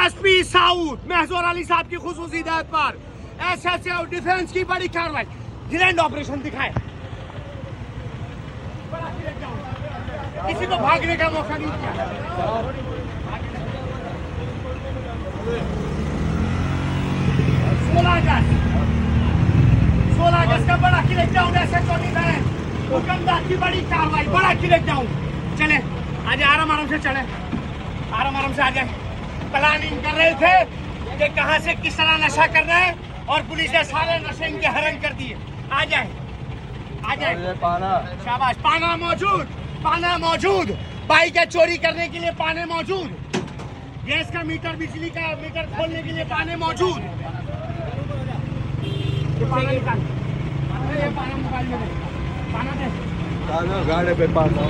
SP south Mahjoor Ali साहब की खुसूसी हिदायत पर SSF डिफेंस की बड़ी कार्रवाई, ग्रैंड ऑपरेशन दिखाए। किसी को भागने का मौका नहीं दिया। 16 अगस्त का बड़ा क्लिक डाउन ऐसे तो नहीं है। हुक्मदार की बड़ी कार्रवाई, बड़ा क्लिक डाउन। चले आज आराम आराम से चले, आराम आराम से आ जाए। प्लानिंग कर रहे थे कि कहां से किस तरह नशा करना है और पुलिस ने सारे नशे इनके हरण कर दिए। आ जाए आ जाए, शाबाश। पाना मौजूद, पाना मौजूद। बाइक है चोरी करने के लिए पाने मौजूद। गैस का मीटर, बिजली का मीटर खोलने के लिए पाने मौजूद। ये पाना निकाल, ये पाना मोबाइल में दे, पाना दे। गाड़ी पे पाना